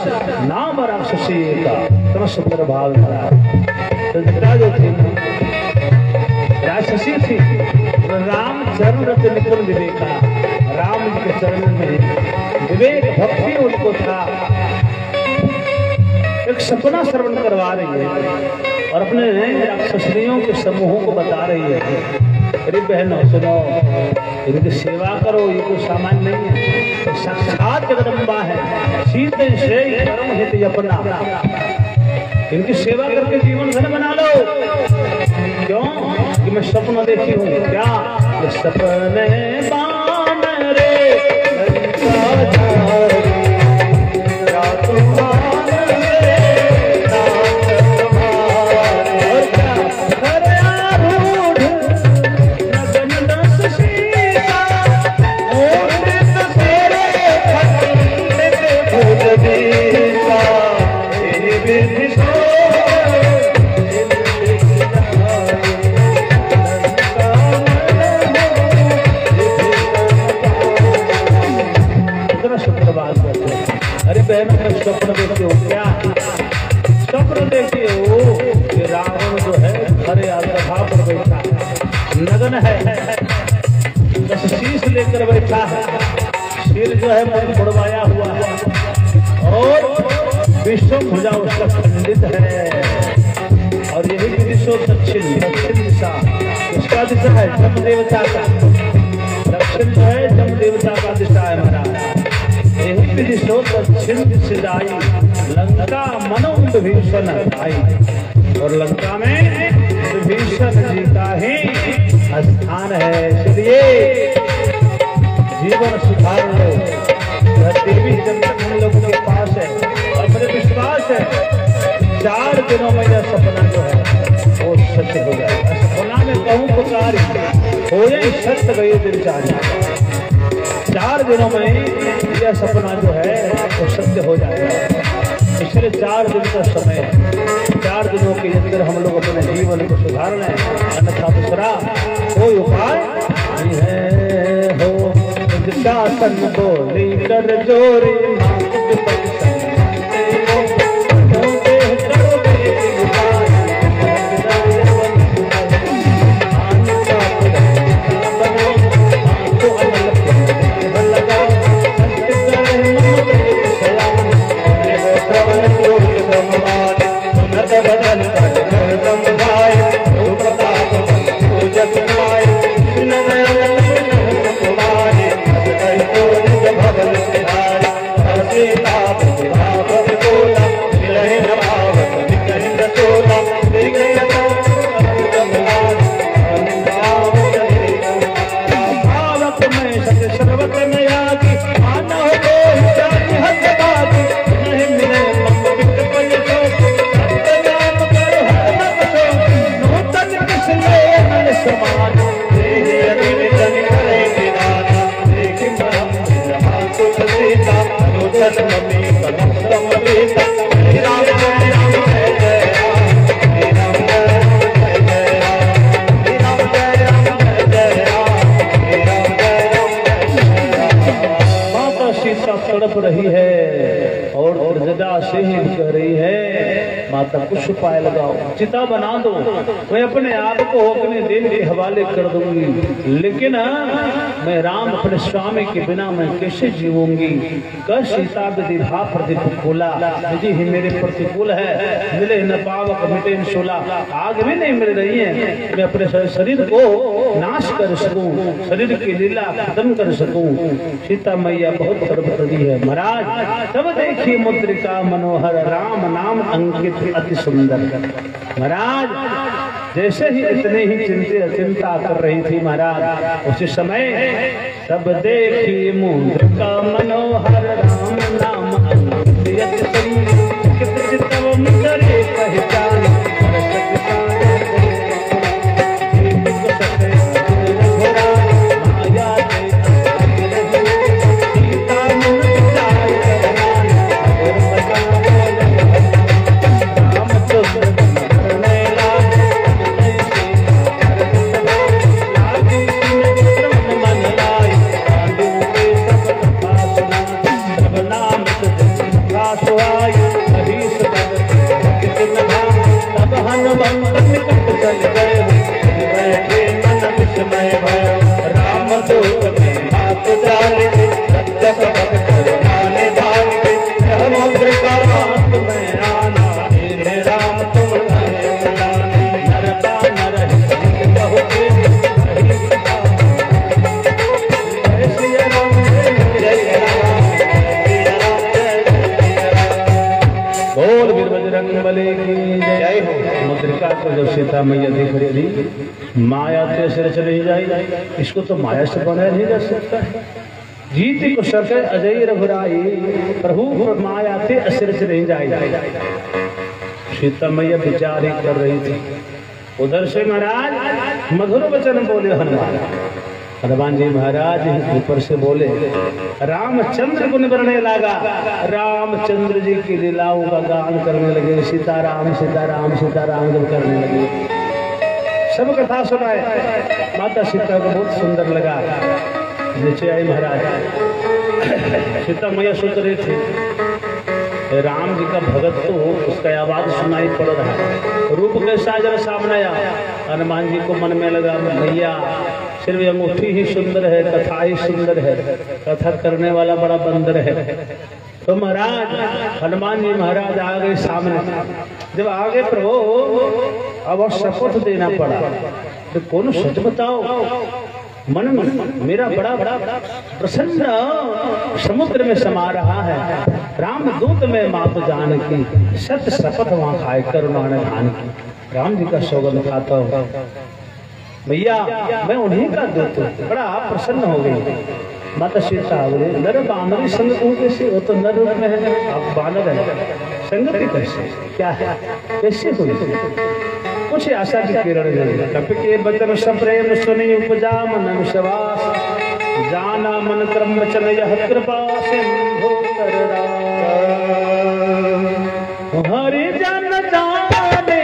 नाम राक्षसी का इतना सुंदर भाव था। त्रिजटा जो थी राक्षसी थी, राम चरण रत निपुण विवेका। राम जी के चरण में विवेक भक्ति उनको था। एक सपना श्रवण करवा रही है और अपने राक्षसियों के समूहों को बता रही है। अरे बहनों सुनो, इनकी सेवा करो, ये कोई सामान्य नहीं है, तो साक्षात जगदम्बा है। सीते श्रेय परम हित अपना, इनकी सेवा करके जीवन धन बना लो। क्यों कि मैं सपना देखी हूँ। क्या ये सपने बान रे स्वप्न देखते हो। क्या स्वप्न देखते हो कि रावण जो है हरे आधा पर बैठा नगन है, बस शीश लेकर बैठा है, सिर जो है मुड़ मुड़वाया हुआ है और विश्व भुजा उसका खंडित है। और यही विदिशो दक्षिण दिशा, उसका दिशा है जम देवता का, दक्षिण जो है जम देवता का दिशा है महाराज। यही विदिशो दक्षिण दिशाई, लंका मनो विभीषण आई। और लंका में विभीषण जी का ही स्थान है। इसलिए जीवन सुधार लो। देवी जब तक हम लोगों के पास है और मुझे विश्वास है 4 दिनों में यह सपना जो है वो सत्य हो जाएगा। सपना में कहूँ पुकारी हो ही सत्य गए दिलचारी। 4 दिनों में यह सपना जो है वो सत्य हो जाएगा। इसलिए 4 दिन का समय है। 4 दिनों के अंदर हम लोग अपने जीवन को सुधार लें, अन्यथा दूसरा कोई उपाय नहीं है। हो शासन बोली कर जोरी रही है और मृदा से ही कह रही है माता कुछ उपाय लगाओ, चिता बना दो, मैं अपने आप को अपने दिल के हवाले कर दूंगी, लेकिन मैं राम अपने स्वामी के बिना मैं कैसे जीवूंगी। कर सीता विधिभा प्रतिकूला, जी ही मेरे प्रतिकूल है, मिले न पावक मिटे न शूला, आग भी नहीं मिल रही है मैं अपने शरीर को नाश कर सकूं, शरीर की लीला खत्म कर सकूं। सीता मैया बहुत गर्भवती है महाराज। तब देखिए मुद्रिका मनोहर राम नाम अंकित अति सुंदर। महाराज जैसे ही इतने ही चिंता कर रही थी महाराज, उसी समय तब देखी मुद्रिका मनोहर राम नाम अंकित अति सुंदर, चितव मुद्रे पहचान मुद्रिका को जब सीता मैया देख रही थी, माया तो सिर चली जाए, इसको तो माया से बनाया नहीं जा सकता है। जीत को सर अजय रघुराई, प्रभु माया से असर से नहीं जाए। सीता मैया विचार ही कर रही थी। उधर से महाराज मधुर वचन बोले हनुमान जी महाराज ऊपर से बोले, रामचंद्र गुण करने लगा, रामचंद्र जी की लीलाओं का गान करने लगे, सीताराम सीताराम सीताराम जब करने लगे। सब कथा सुनाए, माता सीता को बहुत सुंदर लगा। नीचे आई महाराज, सीता मैया सुन रही थी, राम जी का भगत तो उसका आवाज सुनाई पड़ रहा है, रूप कैसा जरा सामने आया। हनुमान जी को मन में लगा भैया सिर्फ अंगूठी ही सुंदर है, कथा ही सुंदर है, कथा करने वाला बड़ा बंदर है। तो महाराज हनुमान जी महाराज आ गए सामने। जब आगे प्रभु अब और शपथ देना पड़ा, तो कौन सच बताओ, मन में मेरा बड़ा बड़ा प्रसन्न समुद्र में समा रहा है। राम दूत में मात जान की, सत्य शपथ वहां खाए कर उन्होंने धान की। राम जी का सौगंध खाता हूँ भैया, मैं उन्हीं का दूत हूँ। बड़ा प्रसन्न हो गई माता सीता। बोले नर बानरी संग कैसे, वो तो नर रूप में है, आप बानर है, संगति कैसे, क्या है, कैसे हुई? कुछ आशा की किरण नहीं। कपि के बचन सप्रेम सुनि उपजा मन विश्वास, जाना मन क्रम वचन यह कृपा सिंधु कर हरि जन जाने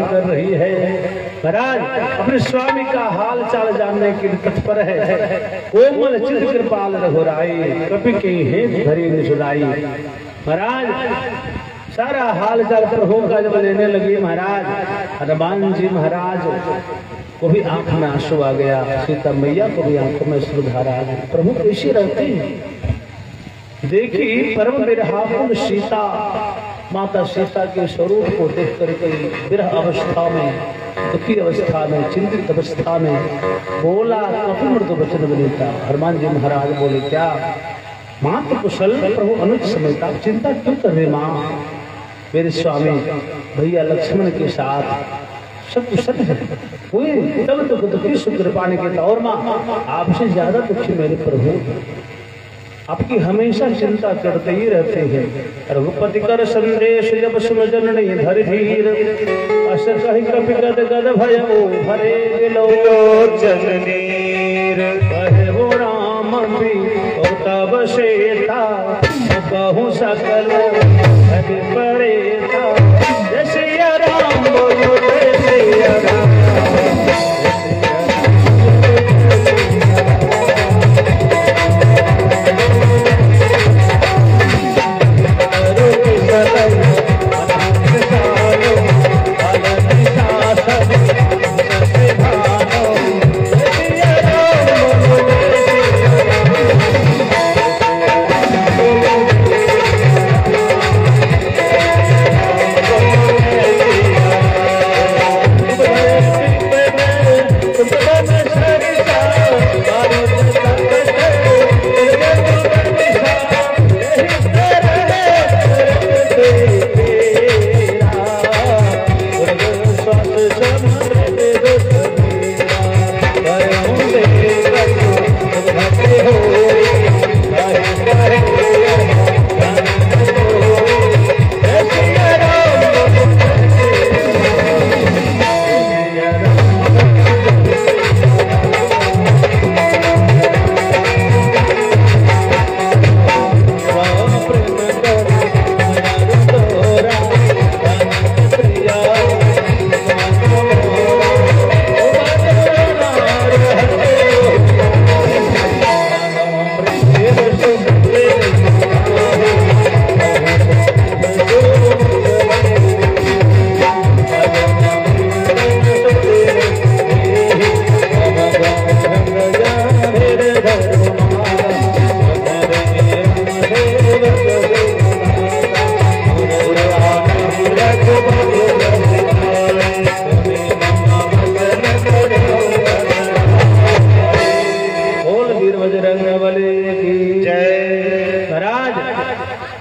कर रही है। महाराज अपने स्वामी का हाल चाल जानने के लिए तत्पर है। कोमल चित कृपाल रघुराई, कपि के हेत धरी निसुलाई। महाराज सारा हाल चाल पर होगा जब लेने लगी महाराज, हनुमान जी महाराज को भी आंख में आंसू आ गया, सीता मैया को भी आंखों में अश्रुधार आ गई। प्रभु कैसे रहते हैं? देखी परम विरहाकुल सीता, माता सीता के स्वरूप को देख करके विरह अवस्था में, दुखी अवस्था में, चिंतित अवस्था में बोला कपि मृदु वचन विनीता। हनुमान जी महाराज बोले, क्या मात्र कुशल प्रभु अनुज समझता, चिंता क्यों कर रहे माँ? मेरे स्वामी भैया लक्ष्मण के साथ सब कुशल है, कोई तब तो दुखी शुक्र पाने के तौर माँ आपसे ज्यादा दुखी मेरे प्रभु, आपकी हमेशा चिंता करते ही रहते हैं। रघुपति कर संदेश जब सुन जननी धर धीर, अस कहि कपि गद गद भय भरे लो जननीर। कहे वो राम भी तब से था, कहूँ सकल पड़े था, जैसे राम बोलो जैसे राम।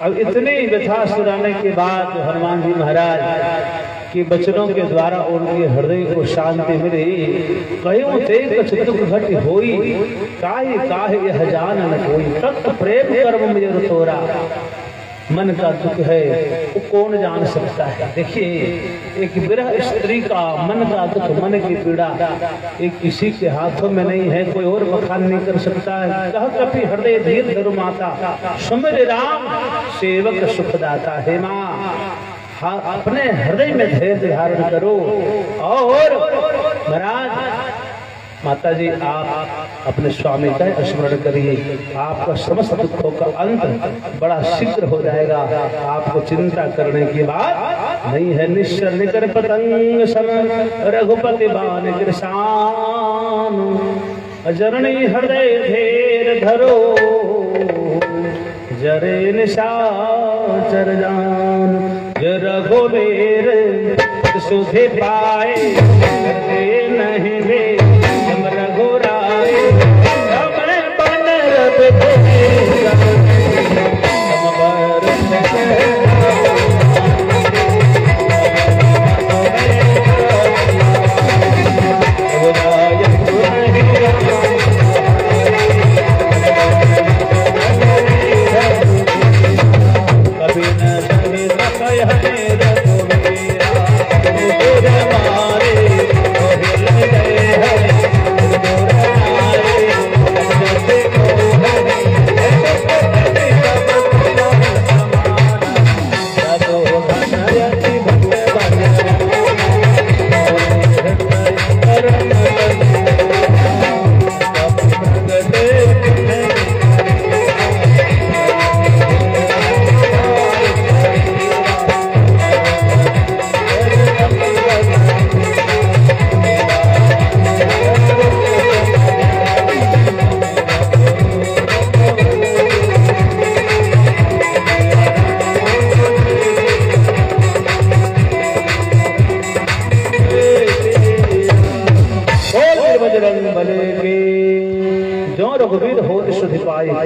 अब इतनी व्यथा सुनाने के बाद हनुमान जी महाराज के वचनों के द्वारा उनके हृदय को शांति मिली। कहीं ते कछ दुख घट होई, काहे काहे यह जान न कोई, तत् प्रेम कर्म में तोरा। मन का दुख है वो कौन जान सकता है। देखिए एक विरह स्त्री का मन का दुख, मन की पीड़ा एक किसी के हाथों में नहीं है, कोई और बखान नहीं कर सकता है। कह कभी हृदय धीर धरु माता, सुमिर राम सेवक सुखदाता। हे माँ हाँ अपने हृदय में धैर्य धारण करो। और महाराज माता जी आप अपने स्वामी का स्मरण करिए, आपका समस्त दुखों का अंत बड़ा शीघ्र हो जाएगा। आपको चिंता करने की बात नहीं है। निश्चर निकर पतंग सम रघुपति बान कृषान, जरणी हृदय धीर धरो, जरे निशाचर जान। रघुवीर सुधे पाए नहीं वे रघुराय,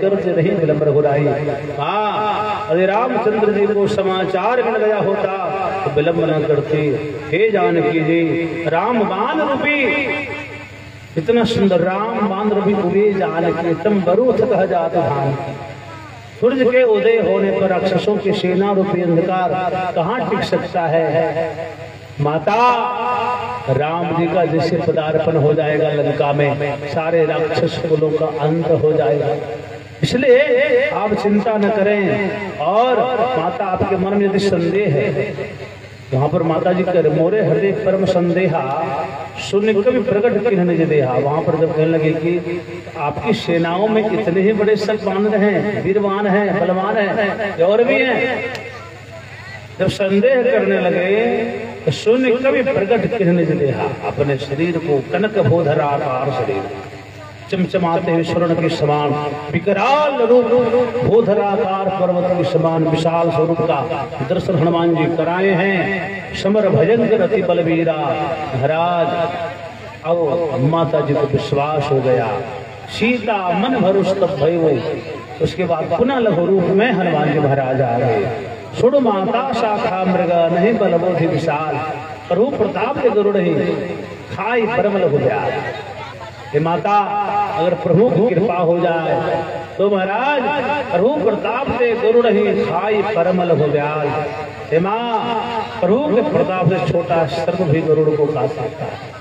बन नहीं विलंब रघुराई। हाँ अरे रामचंद्र जी को समाचार मिल गया होता तो विलंब न करते। हे जानकी जी राम बाण रूपी, इतना सुंदर राम बाण रूपी उबे जानकी, तम बरूथ कह जात धान। सूर्य के उदय होने पर राक्षसों की सेना रूपी अंधकार कहाँ टिक सकता है। माता राम जी का जैसे पदार्पण हो जाएगा लंका में, सारे राक्षस कुलों का अंत हो जाएगा। इसलिए आप चिंता न करें। और माता आपके मन में यदि संदेह है, वहां पर माता जी कर मोरे हृदय परम संदेहा, सुन कभी प्रकट किन्ह निज देहा। वहां पर जब कहने लगे कि आपकी सेनाओं में इतने ही बड़े सत्वान हैं, वीरवान हैं, बलवान हैं, और भी हैं, जब संदेह करने लगे तो सुन कभी प्रकट किन्ह निज देहा। अपने शरीर को कनक भोधरा आकार शरीर, चमचमाते हुए स्वर्ण के समान विकराल रूप, भूधराकार पर्वत के समान विशाल स्वरूप का दर्शन हनुमान जी कराए हैं। समर भयंकर अति बलवीरा। महाराज अब माता जी को विश्वास हो गया। सीता मन भरोस तब भय वो। उसके बाद पुनः लघु रूप में हनुमान जी महाराज आ गए। सुड़ माता शाखा मृग नहीं बलबोधि विशाल। प्रभु प्रताप के गरुड़ ही खाई परमल हो जाए। हे माता, अगर प्रभु की कृपा हो जाए तो महाराज प्रभु प्रताप से गरुड़ ही खाई परमल हो जाए। हे माँ, प्रभु के प्रताप से छोटा सर्प भी गरुड़ को खा सकता है।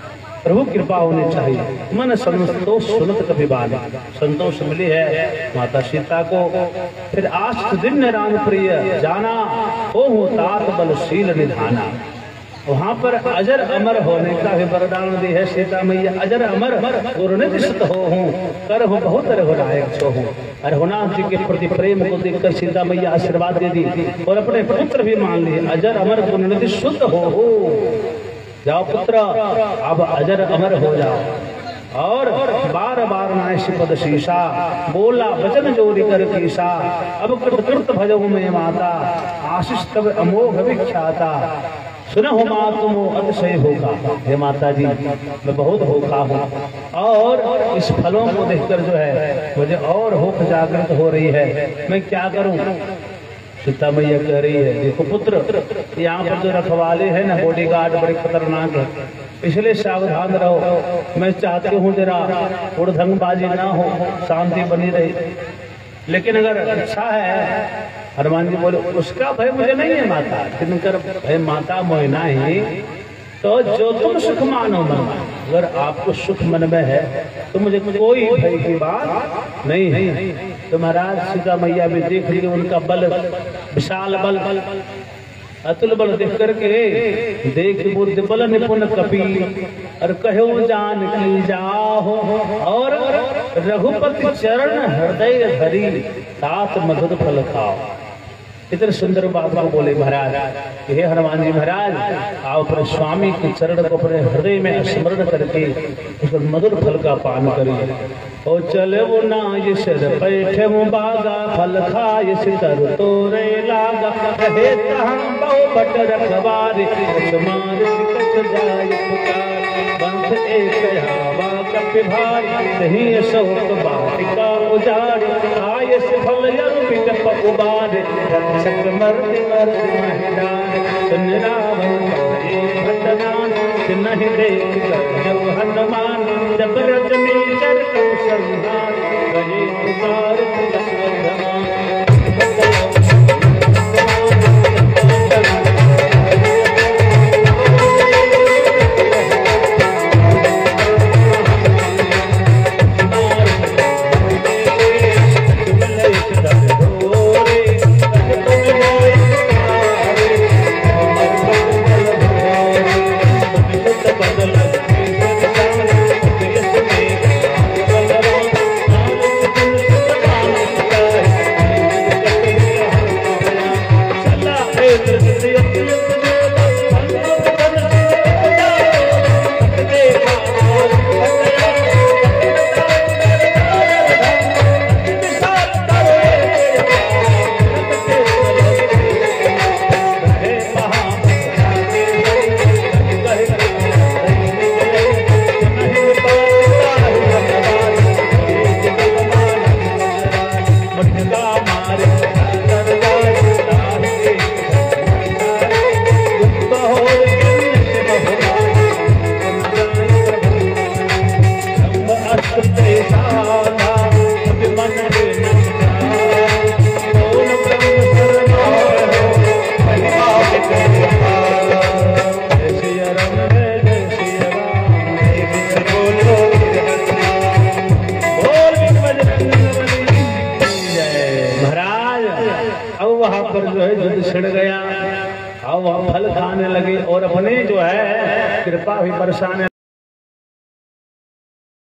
प्रभु कृपा होनी चाहिए। मन संतोष सुनत कभी बानी, संतोष मिली है माता सीता को। फिर आष्ट दिन राम प्रिय जाना, ओ हूँ तात बलशील निधाना। वहां पर अजर अमर होने का भी वरदान दी है सीता मैया। अजर अमर गुरु ने दिशत हो हूँ, कर हो बहुत रघुनायक छो हूँ। रघुनाथ जी के प्रति प्रेम को देखकर सीता मैया आशीर्वाद दे दी और अपने पुत्र भी मान लिए। अजर अमर गुरु ने शुद्ध हो, जाओ पुत्र अब अजर अमर हो जाओ। और बार बार नाश पद शीशा, बोला वचन जोरी कर कीसा। अब कृत भजो में माता, आशीष तब अमोघ विख्याता। सुनहो माँ तुम अतिशय होगा। हे माता जी, मैं बहुत भूखा हूँ और इस फलों को देखकर जो है मुझे और भूख जागृत हो रही है। मैं क्या करूँ? सीता मैया कह रही है, देखो पुत्र, यहाँ पर जो रखवाले हैं ना, बॉडीगार्ड बड़े खतरनाक है, इसलिए सावधान रहो। मैं चाहती हूँ जरा उड़धंगबाजी ना हो, शांति बनी रहे। लेकिन अगर अच्छा है, हनुमान जी बोले, उसका भय मुझे नहीं है माता, किनकर भय माता मोहिना ही। तो जो तुम सुख मानो मन, अगर आपको सुख मन में है तो मुझे कोई भय की बात नहीं है। तो महाराज सीता मैया भी देख ली उनका बल, विशाल बल, अतुल बल देख करके देख बुद्धि बल निपुण कपी और कहो जान की जाहो। और रघुपति चरण हृदय धरी, तात मधुर फल खाओ। इतने सुंदर बात को बोले महाराज। हे हनुमान जी महाराज, आप अपने स्वामी के चरण को अपने हृदय में स्मरण करके उस मधुर फल का पान करिए। और चले वो ना ये सिर बैठे वो बागा, फल खाए सितर तोरे लागा। कहे तहां बहु बट रखवारे, मार सिकत जाय पुकार। बंध एक हवा कपि भारी, नहीं शोक बाटिका उजाड़। आय से फल यरु पिटप उबार, रक्षक मर्द मर्द महिदान। सुन रावण भटनान, नहीं देख जब हनुमान। जब रजनी चर संहार, कहे पुकार छिड़ गया। अब वह फल खाने लगे और अपने जो है कृपा भी बरसाने